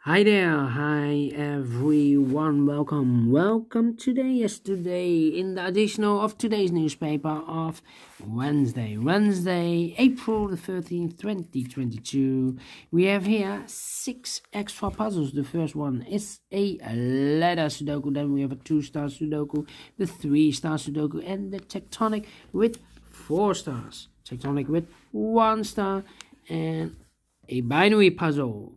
Hi there, hi everyone, welcome today, yesterday, in the additional of today's newspaper of Wednesday, April the 13th, 2022. We have here 6 extra puzzles. The first one is a letter Sudoku, then we have a 2-star Sudoku, the 3-star Sudoku, and the tectonic with 4 stars, tectonic with 1 star, and a binary puzzle.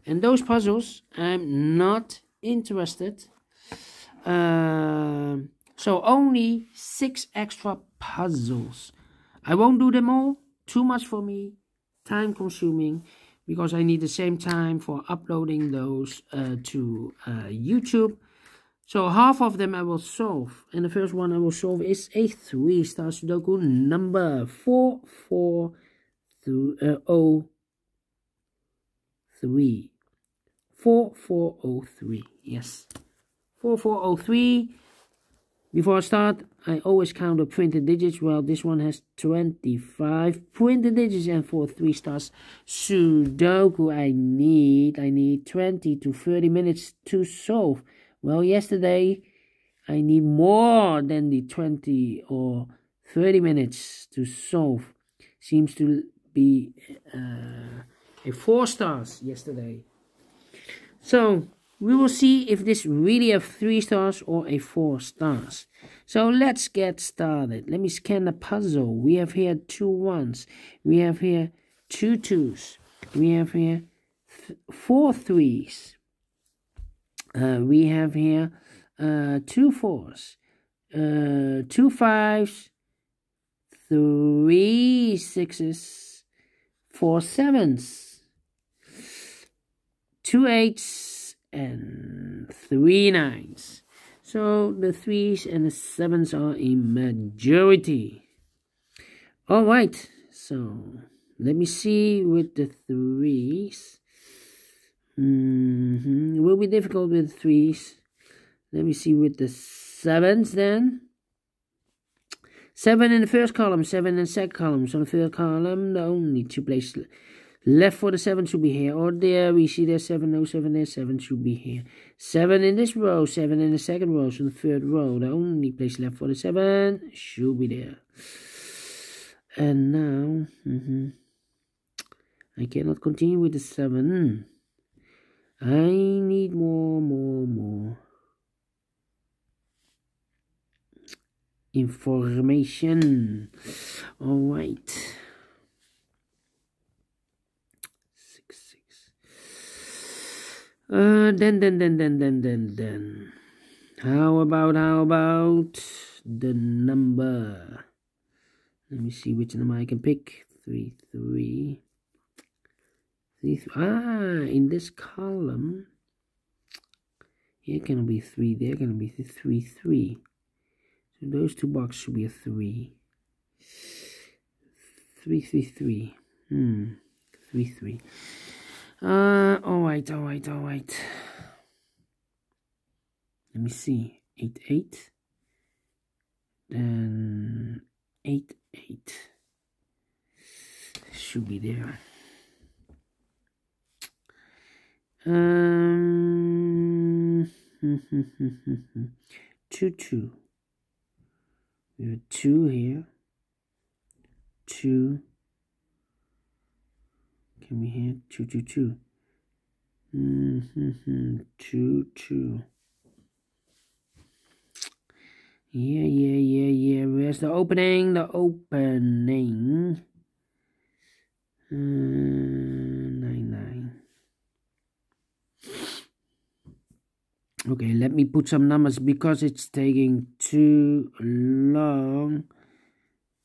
And those puzzles, I'm not interested. So only 6 extra puzzles. I won't do them all. Too much for me. Time consuming. Because I need the same time for uploading those to YouTube. So half of them I will solve. And the first one I will solve is a 3-star Sudoku number 4403. 4403, yes, 4403. Before I start, I always count the printed digits. Well, this one has 25 printed digits, and for 3 stars Sudoku, I need 20 to 30 minutes to solve. Well, yesterday I need more than the 20 or 30 minutes to solve. Seems to be a 4 stars yesterday. So we will see if this really have 3 stars or a 4 stars. So let's get started. Let me scan the puzzle. We have here 2 1s. We have here 2 2s. We have here 4 3s. We have here 2 4s, 2 5s, 3 6s, 4 7s. 2 8s and 3 9s. So the 3s and the 7s are a majority. Alright, so let me see with the 3s. It will be difficult with 3s. Let me see with the 7s then. 7 in the first column, 7 in the second column. So the first column, the only 2 places left for the 7 should be here or there. We see there's 7, no 7 there, 7 should be here. 7 in this row, 7 in the second row, so the third row, the only place left for the 7 should be there. And now, I cannot continue with the 7. I need more information. Alright. Then. How about the number? Let me see which number I can pick. 3 3. In this column, here can be 3. There can be 3 3. So those 2 boxes should be a 3. 3 3 3. 3 3. Alright. Let me see. 8 8. Then 8 8. Should be there. 2 2. We have 2 here. 2. Can we hear 2 2 2? 2 2. Yeah. Where's the opening? The opening. 9 9. Okay, let me put some numbers because it's taking too long.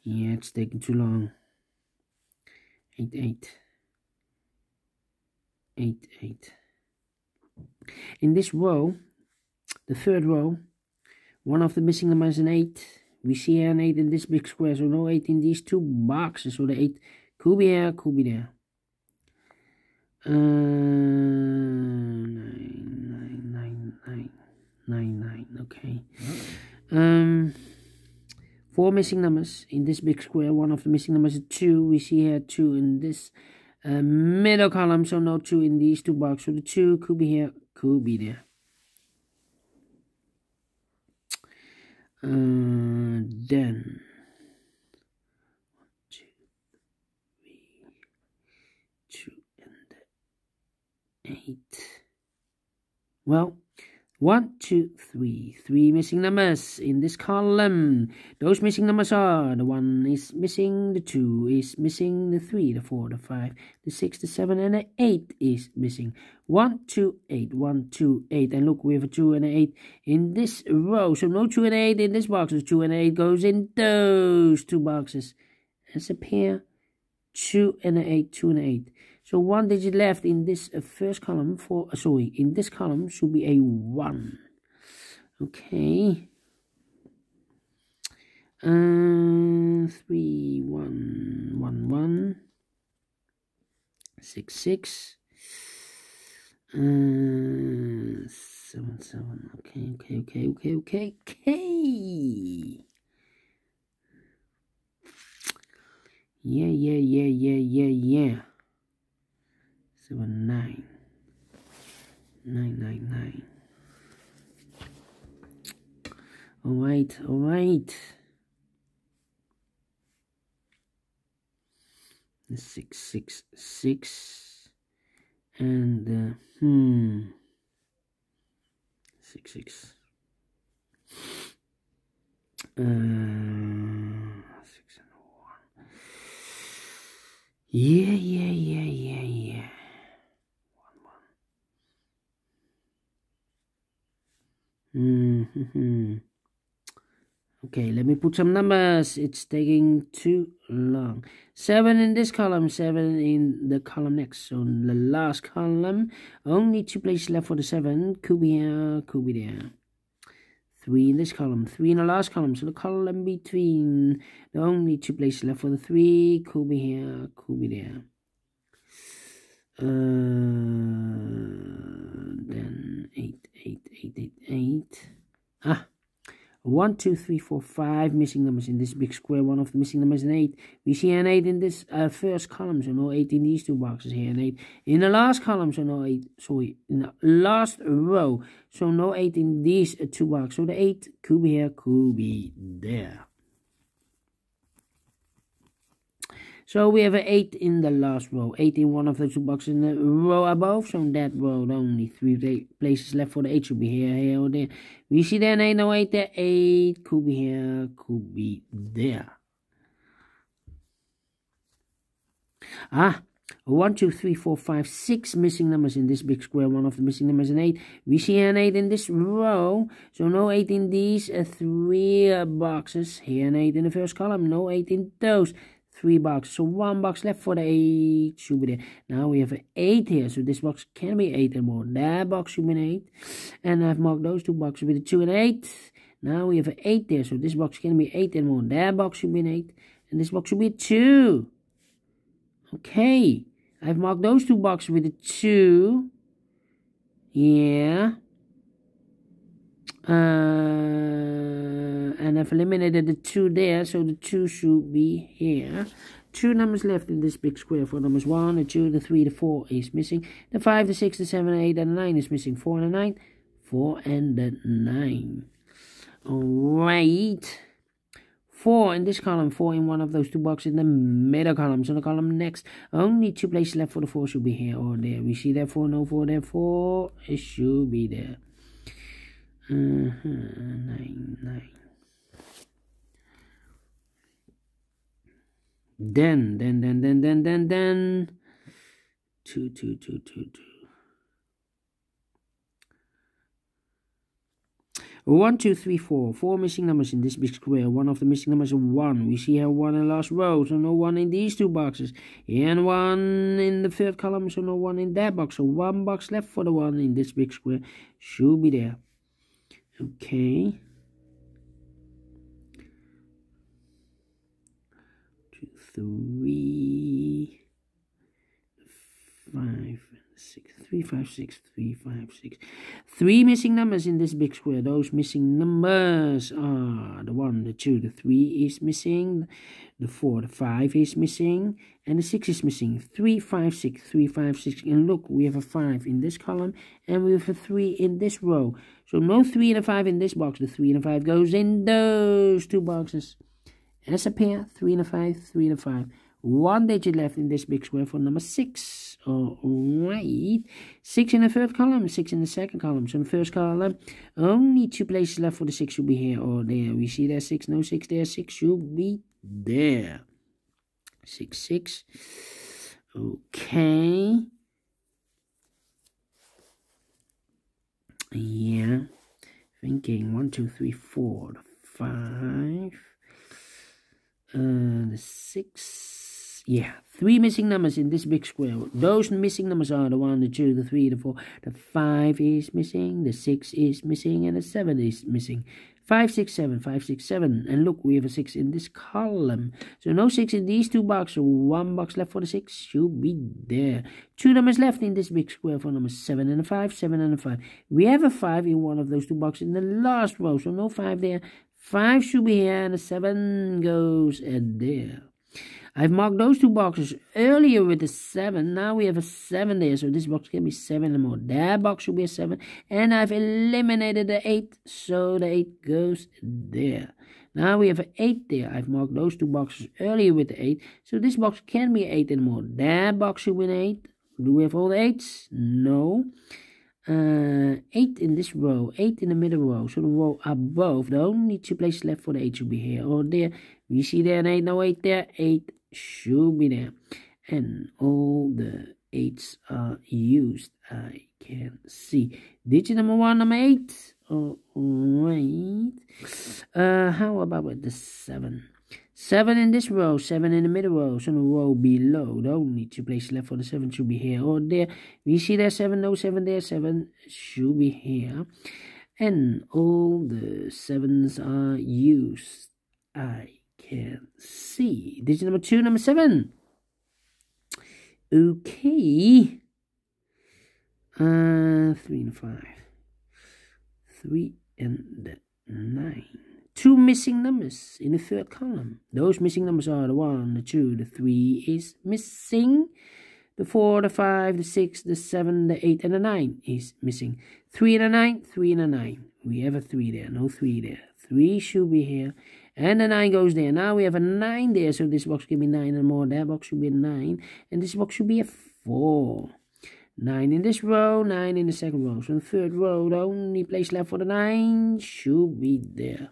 Yeah, it's taking too long. 8 8. 8 8. In this row, the third row, one of the missing numbers is an 8. We see here an 8 in this big square, so no 8 in these 2 boxes. So the 8 could be here, could be there. 9. Okay. 4 missing numbers in this big square. One of the missing numbers is 2. We see here 2 in this middle column, so no 2 in these two boxes. So the 2 could be here, could be there. Then 1, 2, 3, 2 and 8. Well, 1, 2, 3. 3 missing numbers in this column. Those missing numbers are: the 1 is missing, the 2 is missing, the 3, the 4, the 5, the 6, the 7, and the 8 is missing. 1, 2, 8. 1, 2, 8. And look, we have a 2 and an 8 in this row. So no 2 and 8 in this box. The 2 and 8 goes in those two boxes. As a pair, 2 and an 8, 2 and an 8. So 1 digit left in this first column in this column should be a 1. Okay. 3, 1, 1, 1. 6, 6. 7, 7. Okay. Yeah. 7, 9. 9. All right. 6, 6, 6. And 6, 6. 6 and 1. Yeah. 1, 1. Okay, let me put some numbers. It's taking too long. 7 in this column, 7 in the column next. So in the last column, only 2 places left for the 7. Could be here, could be there. 3 in this column, 3 in the last column. So the column between, the only 2 places left for the 3. Could be here, could be there. Then 8. 1, 2, 3, 4, 5 missing numbers in this big square. One of the missing numbers is an 8. We see an 8 in this first column, so no 8 in these two boxes here. An 8 in the last column, so no 8. Sorry, in the last row, so no 8 in these two boxes. So the 8 could be here, could be there. So we have an 8 in the last row, 8 in one of the two boxes in the row above. So in that row, only 3 places left for the 8 should be here, or there. We see there an 8, no 8 there. 8 could be here, could be there. 1, 2, 3, 4, 5, 6 missing numbers in this big square. One of the missing numbers is an 8. We see an 8 in this row. So no 8 in these 3 boxes. Here an 8 in the first column. No 8 in those 3 boxes. So 1 box left for the 8 should be there. Now we have an 8 here. So this box can be 8 and more. That box should be an 8. And I've marked those 2 boxes with a 2 and 8. Now we have an 8 there. So this box can be 8 and more. That box should be an 8. And this box should be a 2. Okay. I've marked those 2 boxes with a 2. Yeah. And I've eliminated the 2 there, so the 2 should be here. 2 numbers left in this big square. 4 numbers: 1, the 2, the 3, the 4 is missing. The 5, the 6, the 7, the 8, and the 9 is missing. 4 and the 9. 4 and the 9. Alright. 4 in this column, 4 in one of those 2 boxes in the middle column. So the column next, only 2 places left for the 4 should be here or there. We see there 4, no 4 there, 4. It should be there. 9. Then 2. 1, 2, 3, 4. 4 missing numbers in this big square. One of the missing numbers is 1. We see here 1 in the last row, so no 1 in these 2 boxes. And 1 in the 3rd column, so no 1 in that box. So 1 box left for the 1 in this big square should be there. Okay. 2, 3, 5, 6, 3, 5, 6, 3, 5, 6. 3 missing numbers in this big square. Those missing numbers are the 1, the 2, the 3 is missing, the 4, the 5 is missing, and the 6 is missing. 3, 5, 6, 3, 5, 6. And look, we have a 5 in this column, and we have a 3 in this row. So no 3 and a 5 in this box. The 3 and a 5 goes in those two boxes. As a pair, 3 and a 5, 3 and a 5. 1 digit left in this big square for number 6. Alright. 6 in the third column, 6 in the second column. So in the first column, only 2 places left for the 6 should be here or there. We see there 6, no 6 there, 6 should be there. 6, 6. Okay. Yeah. Thinking 1, 2, 3, 4, 5. The 6. Yeah, 3 missing numbers in this big square. Those missing numbers are the 1, the 2, the 3, the 4. The 5 is missing, the 6 is missing, and the 7 is missing. 5, 6, 7, 5, 6, 7. And look, we have a 6 in this column. So no 6 in these two boxes. So 1 box left for the 6 should be there. 2 numbers left in this big square for number 7 and a 5, 7 and a 5. We have a 5 in one of those two boxes in the last row. So no 5 there. 5 should be here, and the 7 goes there. I've marked those two boxes earlier with the 7. Now we have a 7 there, so this box can be 7 and more. That box should be a 7. And I've eliminated the 8, so the 8 goes there. Now we have an 8 there. I've marked those two boxes earlier with the 8, so this box can be 8 and more. That box should be an 8. Do we have all the 8s? No. 8 in this row, 8 in the middle row, so the row above, the only 2 places left for the 8 should be here or there. We see there an 8, no 8 there, 8 should be there, and all the 8s are used. I can see digit number 1, number 8. Alright. How about with the 7? 7 in this row, 7 in the middle row, so the row below, the only 2 places left for the 7 should be here or there. We see there 7, no 7 there, 7 should be here. And all the 7s are used. I can see. Digit number 2, number 7. Okay. 3 and 5. 3 and 9. 2 missing numbers in the third column. Those missing numbers are the 1, the 2, the 3 is missing. The 4, the 5, the 6, the 7, the 8, and the 9 is missing. 3 and a 9, 3 and a 9. We have a 3 there, no 3 there. 3 should be here. And the 9 goes there. Now we have a 9 there, so this box can be 9 and more. That box should be a 9. And this box should be a 4. 9 in this row, 9 in the second row. So in the third row, the only place left for the 9 should be there.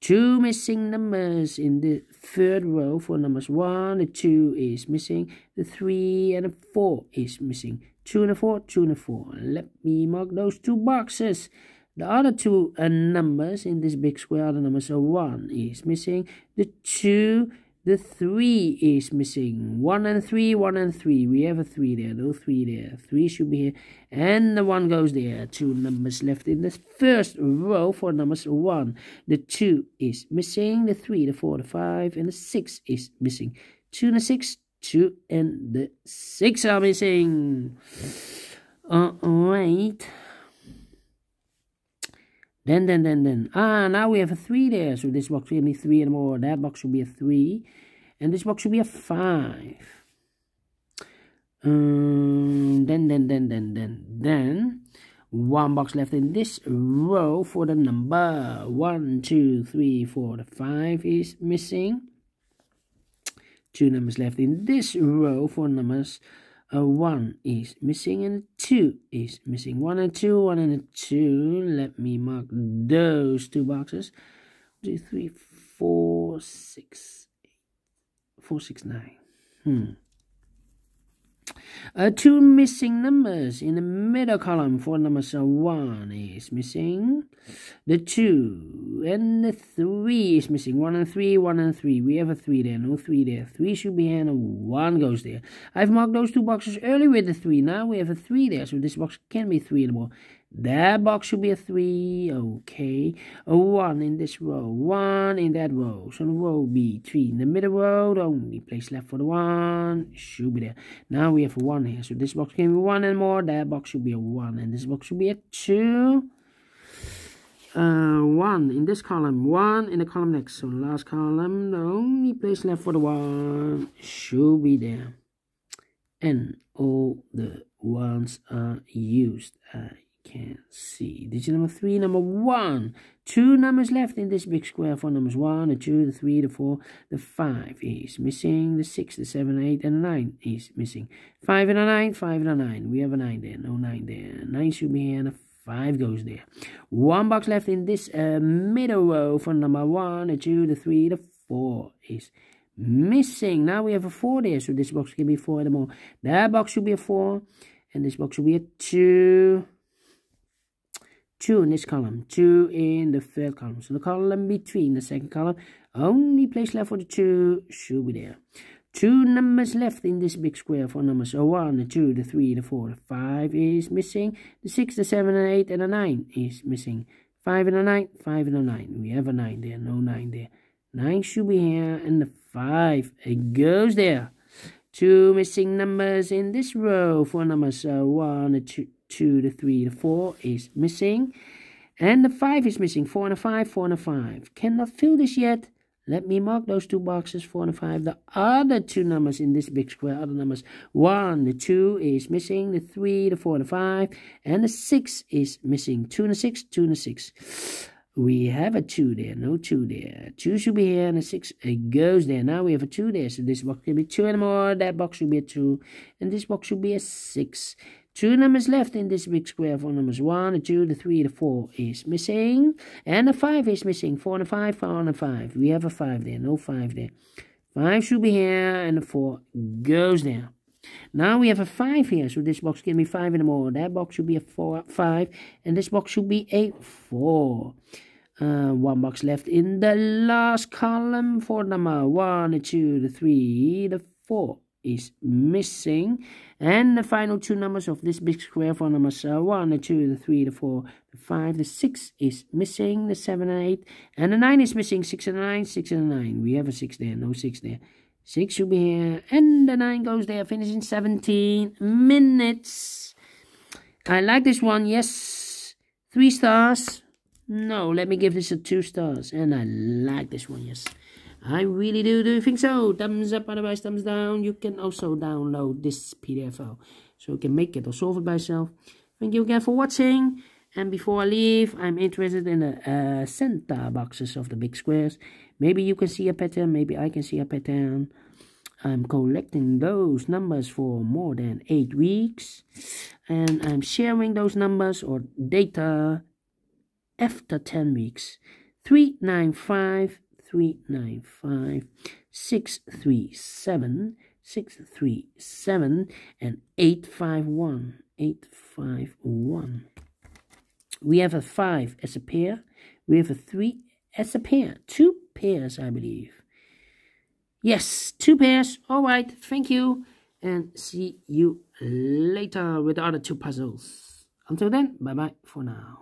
2 missing numbers in the third row for numbers 1, the 2 is missing, the 3 and the 4 is missing. 2 and a 4, 2 and a 4. Let me mark those two boxes. The other two numbers in this big square are the numbers 1 is missing, the 2, the 3 is missing. 1 and 3, 1 and 3. We have a 3 there, no 3 there. 3 should be here, and the 1 goes there. 2 numbers left in the first row for numbers 1. The 2 is missing, the 3, the 4, the 5, and the 6 is missing. 2 and the 6, 2 and the 6 are missing. Alright. Then. Now we have a 3 there. So this box will be 3 and more. That box should be a 3. And this box should be a 5. Then. 1 box left in this row for the number 1, 2, 3, 4, the 5 is missing. 2 numbers left in this row for numbers 1 is missing and 2 is missing. 1 and 2, 1 and 2. Let me mark those two boxes. 2, 3, 4, 6, 8, 4, 6, 9. 2 missing numbers in the middle column for numbers 1 is missing. The 2 and the 3 is missing. 1 and 3, 1 and 3. We have a 3 there, no 3 there. 3 should be here and a 1 goes there. I've marked those two boxes earlier with the 3. Now we have a 3 there, so this box can be 3 and more. That box should be a 3. Okay. A 1 in this row. 1 in that row. So the row be 3 in the middle row. The only place left for the 1 should be there. Now we have a 1 here. So this box can be 1 and more. That box should be a 1. And this box should be a 2. 1 in this column. 1 in the column next. So the last column. The only place left for the 1 should be there. And all the 1s are used. Can't see. Digit number 3, number 1. 2 numbers left in this big square for numbers 1, the 2, the 3, the 4, the 5 is missing. The 6, the 7, 8, and the 9 is missing. 5 and a 9, 5 and a 9. We have a 9 there, no 9 there. 9 should be here, and a 5 goes there. 1 box left in this middle row for number 1, the 2, the 3, the 4 is missing. Now we have a 4 there, so this box can be 4 and more. That box should be a 4, and this box should be a 2. 2 in this column, 2 in the third column. So the column between the second column, only place left for the 2 should be there. 2 numbers left in this big square for numbers 1, the 2, the 3, the 4, the 5 is missing. The 6, the 7, and 8, and the 9 is missing. 5 and a 9, 5 and a 9. We have a 9 there, no 9 there. 9 should be here, and the 5 it goes there. 2 missing numbers in this row for numbers 1, the 2, the 3, the 4 is missing. And the 5 is missing. 4 and a 5, 4 and a 5. Cannot fill this yet. Let me mark those 2 boxes, 4 and a 5. The other 2 numbers in this big square, other numbers 1, the 2 is missing. The 3, the 4, the 5. And the 6 is missing. 2 and a 6, 2 and a 6. We have a 2 there, no 2 there. 2 should be here, and a 6 it goes there. Now we have a 2 there, so this box can be 2 and more. That box should be a 2, and this box should be a 6. 2 numbers left in this big square for numbers 1, the 2, the 3, the 4 is missing. And the 5 is missing. 4 and a 5, 4 and a 5. We have a 5 there, no 5 there. 5 should be here, and the 4 goes there. Now we have a 5 here, so this box can be 5 and more. That box should be a 5, and this box should be a 4. 1 box left in the last column for number 1, the 2, the 3, the 4 is missing. And the final 2 numbers of this big square for numbers 1, the 2, the 3, the 4, the 5, the 6 is missing. The 7 and 8, and the 9 is missing. 6 and 9, 6 and 9. We have a 6 there, no 6 there. 6 should be here, and the 9 goes there, finishing 17 minutes. I like this one, yes. 3 stars. No, let me give this a 2 stars, and I like this one, yes. I really do. Do you think so? Thumbs up, otherwise thumbs down. You can also download this PDF file, so you can make it or solve it by yourself. Thank you again for watching. And before I leave, I'm interested in the center boxes of the big squares. Maybe you can see a pattern, maybe I can see a pattern. I'm collecting those numbers for more than 8 weeks. And I'm sharing those numbers or data after 10 weeks. 395, 395, 637, 637, and 851, 851. We have a 5 as a pair. We have a 3 as a pair. 2 pairs, I believe. Yes, 2 pairs. All right, thank you. And see you later with the other 2 puzzles. Until then, bye-bye for now.